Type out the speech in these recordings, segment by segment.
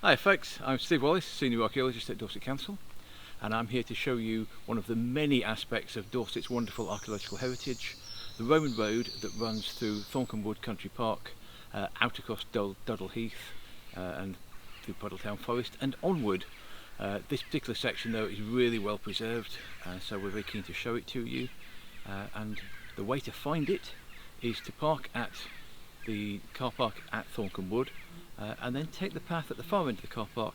Hi folks, I'm Steve Wallis, Senior Archaeologist at Dorset Council, and I'm here to show you one of the many aspects of Dorset's wonderful archaeological heritage, the Roman road that runs through Thorncome Woods Country Park, out across Duddle Heath and through Puddletown Forest and onward. This particular section though is really well preserved, so we're very keen to show it to you, and the way to find it is to park at the car park at Thorncome Wood, and then take the path at the far end of the car park,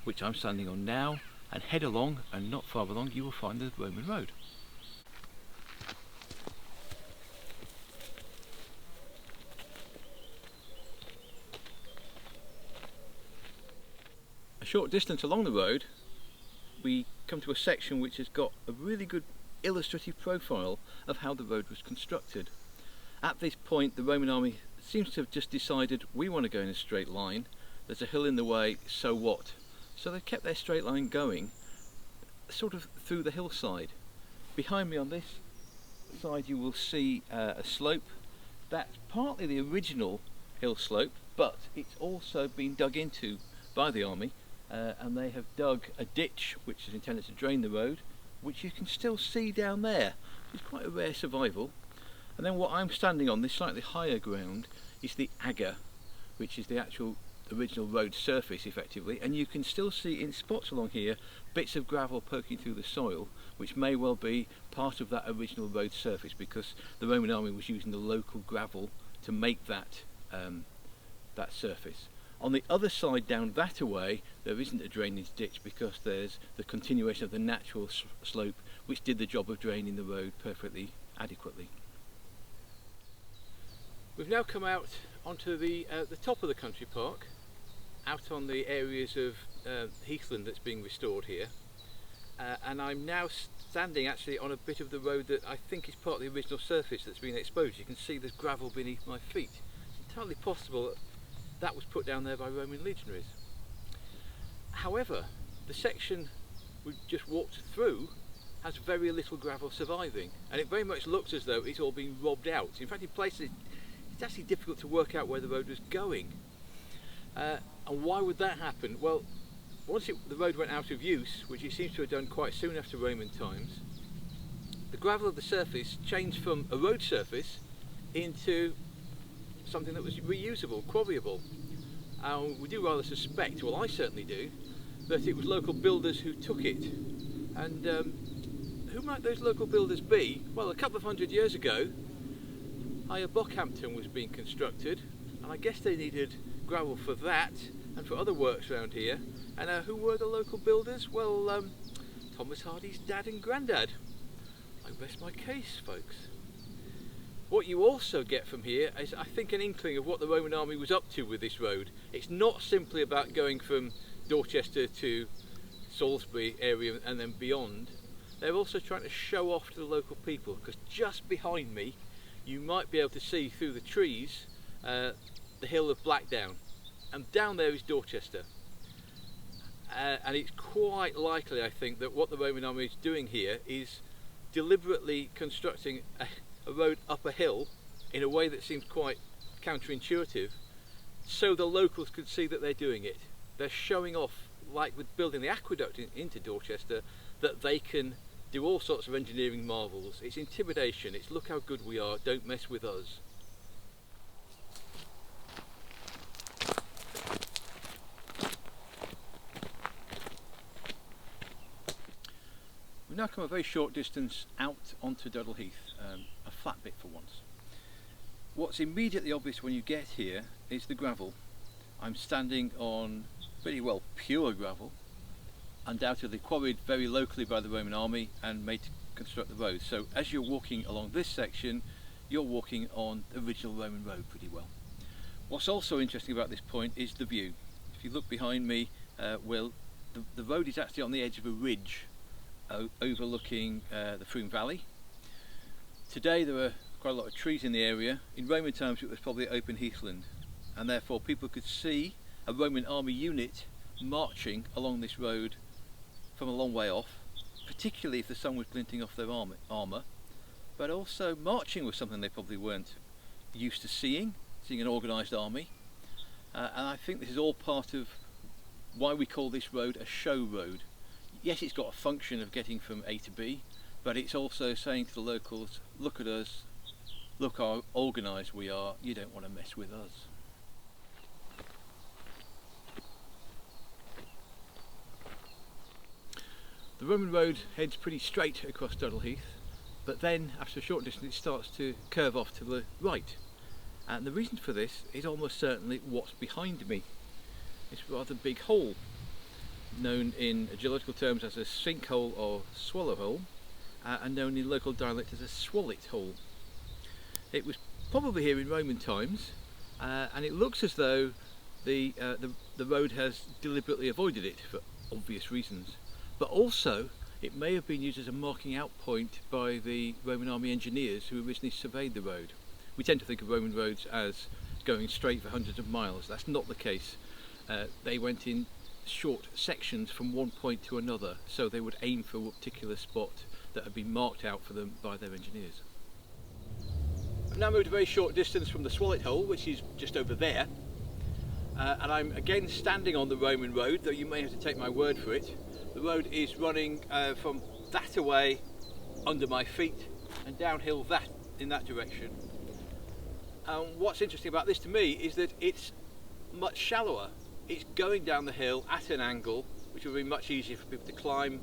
which I'm standing on now, and head along, and not far along you will find the Roman road. A short distance along the road we come to a section which has got a really good illustrative profile of how the road was constructed. At this point the Roman army seems to have just decided, we want to go in a straight line, there's a hill in the way, so what? So they kept their straight line going sort of through the hillside. Behind me on this side you will see a slope. That's partly the original hill slope, but it's also been dug into by the army, and they have dug a ditch which is intended to drain the road, which you can still see down there. It's quite a rare survival. And then what I'm standing on, this slightly higher ground, is the agger, which is the actual original road surface effectively, and you can still see in spots along here bits of gravel poking through the soil, which may well be part of that original road surface, because the Roman army was using the local gravel to make that surface. On the other side down that away there isn't a drainage ditch, because there's the continuation of the natural slope which did the job of draining the road perfectly adequately. We've now come out onto the top of the country park, out on the areas of heathland that's being restored here, and I'm now standing actually on a bit of the road that I think is part of the original surface that's been exposed. You can see there's gravel beneath my feet. It's entirely possible that that was put down there by Roman legionaries. However, the section we just walked through has very little gravel surviving, and it very much looks as though it's all been robbed out. In fact, in places it's actually difficult to work out where the road was going. And why would that happen? Well, once the road went out of use, which it seems to have done quite soon after Roman times, the gravel of the surface changed from a road surface into something that was reusable, quarryable. We do rather suspect, well I certainly do, that it was local builders who took it. And who might those local builders be? Well, a couple of hundred years ago, Higher Bockhampton was being constructed, and I guess they needed gravel for that and for other works around here. And who were the local builders? Well, Thomas Hardy's dad and granddad. I rest my case, folks. What you also get from here is, I think, an inkling of what the Roman army was up to with this road. It's not simply about going from Dorchester to Salisbury area and then beyond. They're also trying to show off to the local people, because just behind me you might be able to see through the trees the hill of Blackdown, and down there is Dorchester. And it's quite likely, I think, that what the Roman army is doing here is deliberately constructing a road up a hill in a way that seems quite counterintuitive, so the locals could see that they're doing it. They're showing off, like with building the aqueduct into Dorchester, that they can do all sorts of engineering marvels. It's intimidation, it's look how good we are, don't mess with us. We've now come a very short distance out onto Duddle Heath, a flat bit for once. What's immediately obvious when you get here is the gravel. I'm standing on pretty well pure gravel, undoubtedly quarried very locally by the Roman army and made to construct the road. So as you're walking along this section, you're walking on the original Roman road pretty well. What's also interesting about this point is the view. If you look behind me, the road is actually on the edge of a ridge overlooking the Froome Valley. Today there are quite a lot of trees in the area. In Roman times it was probably open heathland, and therefore people could see a Roman army unit marching along this road from a long way off, particularly if the sun was glinting off their armour, but also marching was something they probably weren't used to seeing an organised army, and I think this is all part of why we call this road a show road. Yes, it's got a function of getting from A to B, but it's also saying to the locals, look at us, look how organised we are, you don't want to mess with us. The Roman road heads pretty straight across Duddle Heath, but then after a short distance it starts to curve off to the right. And the reason for this is almost certainly what's behind me. It's a rather big hole, known in geological terms as a sinkhole or swallow hole, and known in local dialect as a swallet hole. It was probably here in Roman times, and it looks as though the road has deliberately avoided it for obvious reasons. But also it may have been used as a marking out point by the Roman army engineers who originally surveyed the road. We tend to think of Roman roads as going straight for hundreds of miles. That's not the case. They went in short sections from one point to another, so they would aim for a particular spot that had been marked out for them by their engineers. I've now moved a very short distance from the Swallet hole, which is just over there, and I'm again standing on the Roman road, though you may have to take my word for it. The road is running from that away under my feet and downhill in that direction. And what's interesting about this to me is that it's much shallower. It's going down the hill at an angle which would be much easier for people to climb,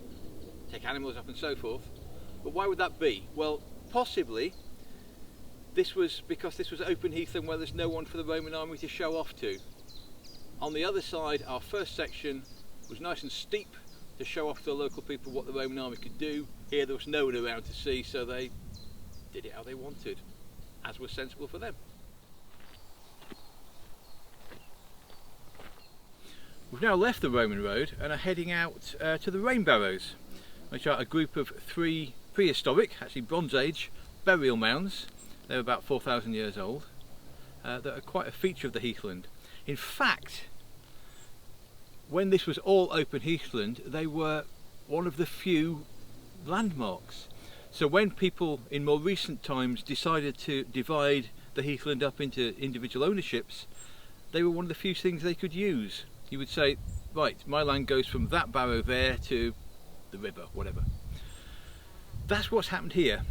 take animals up and so forth. But why would that be? Well, possibly this was because this was open heathland where there's no one for the Roman army to show off to. On the other side, our first section was nice and steep to show off to the local people what the Roman army could do. Here there was no one around to see, so they did it how they wanted, as was sensible for them. We've now left the Roman road and are heading out to the Rainbarrows, which are a group of 3 prehistoric, actually Bronze Age, burial mounds. They're about 4,000 years old, that are quite a feature of the heathland. In fact, when this was all open heathland, they were one of the few landmarks. So when people in more recent times decided to divide the heathland up into individual ownerships, they were one of the few things they could use. You would say, right, my land goes from that barrow there to the river, whatever. That's what's happened here.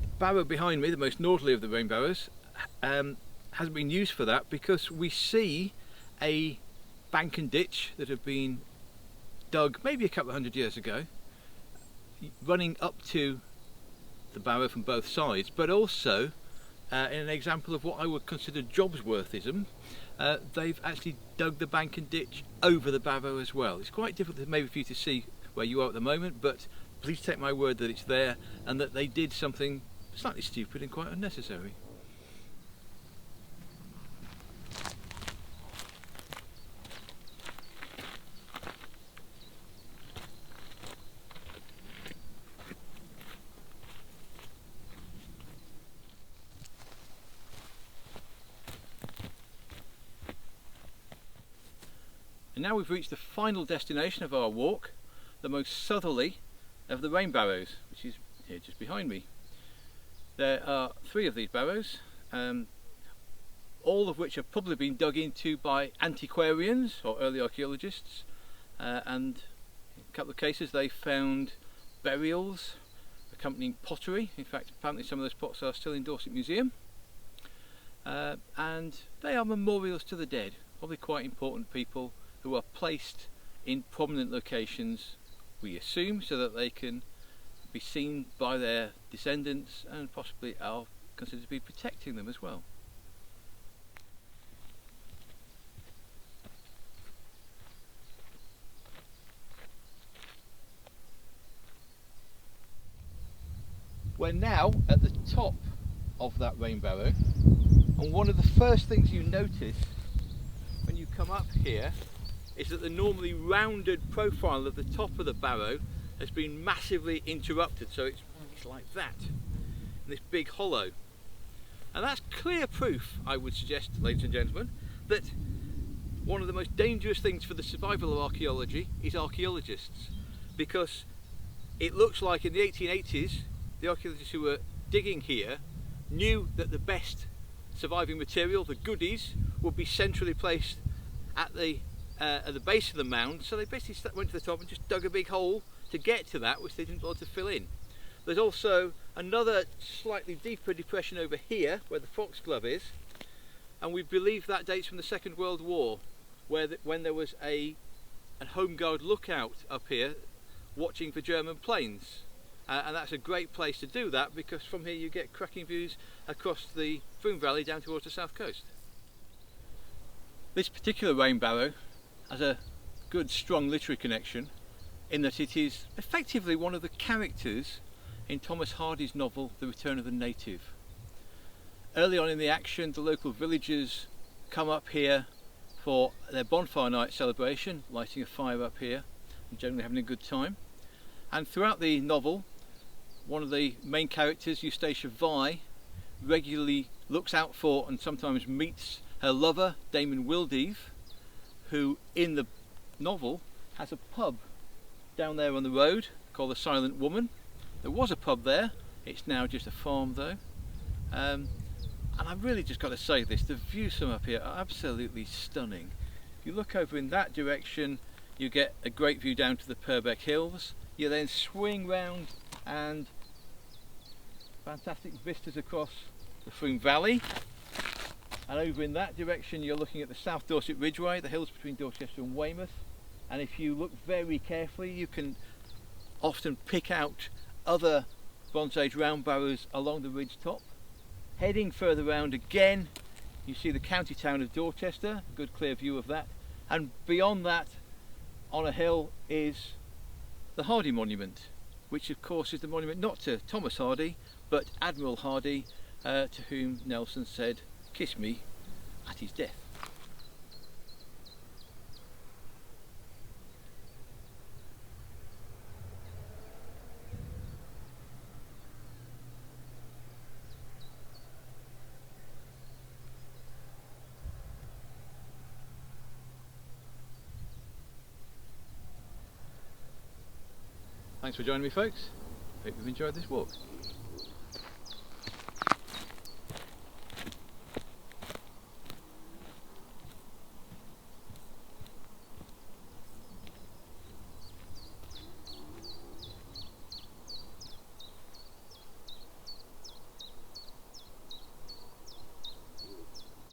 The barrow behind me, the most northerly of the Rainbarrows, hasn't been used for that because we see a bank and ditch that have been dug maybe a couple of hundred years ago, running up to the barrow from both sides, but also in an example of what I would consider Jobsworthism, they've actually dug the bank and ditch over the barrow as well. It's quite difficult maybe for you to see where you are at the moment, but please take my word that it's there and that they did something slightly stupid and quite unnecessary. And now we've reached the final destination of our walk, the most southerly of the Rainbarrows, which is here just behind me. There are 3 of these barrows, all of which have probably been dug into by antiquarians or early archaeologists, and in a couple of cases they found burials accompanying pottery. In fact, apparently some of those pots are still in Dorset Museum, and they are memorials to the dead, probably quite important people who are placed in prominent locations, we assume, so that they can be seen by their descendants and possibly are considered to be protecting them as well. We're now at the top of that Rainbarrow, and one of the first things you notice when you come up here is that the normally rounded profile of the top of the barrow has been massively interrupted, so it's like that, in this big hollow. And that's clear proof, I would suggest, ladies and gentlemen, that one of the most dangerous things for the survival of archaeology is archaeologists, because it looks like in the 1880s the archaeologists who were digging here knew that the best surviving material, the goodies, would be centrally placed at the at the base of the mound, so they basically went to the top and just dug a big hole to get to that, which they didn't bother to fill in. There's also another slightly deeper depression over here where the foxglove is, and we believe that dates from the Second World War, when there was a home guard lookout up here watching for German planes. And that's a great place to do that, because from here you get cracking views across the Froome Valley down towards the south coast. This particular rainbarrow has a good strong literary connection in that it is effectively one of the characters in Thomas Hardy's novel The Return of the Native. Early on in the action, the local villagers come up here for their bonfire night celebration, lighting a fire up here and generally having a good time. And throughout the novel, one of the main characters, Eustacia Vi, regularly looks out for and sometimes meets her lover, Damon Wildeave, who in the novel has a pub down there on the road called the Silent Woman. There was a pub there, it's now just a farm though. And I've really just got to say this, the views from up here are absolutely stunning. If you look over in that direction, you get a great view down to the Purbeck Hills. You then swing round and fantastic vistas across the Froome Valley. And over in that direction you're looking at the South Dorset Ridgeway, the hills between Dorchester and Weymouth. And if you look very carefully, you can often pick out other Bronze Age round barrows along the ridge top. Heading further round again, you see the county town of Dorchester, a good clear view of that. And beyond that, on a hill, is the Hardy Monument, which of course is the monument not to Thomas Hardy, but Admiral Hardy, to whom Nelson said, "Kiss me," at his death. Thanks for joining me, folks. Hope you've enjoyed this walk.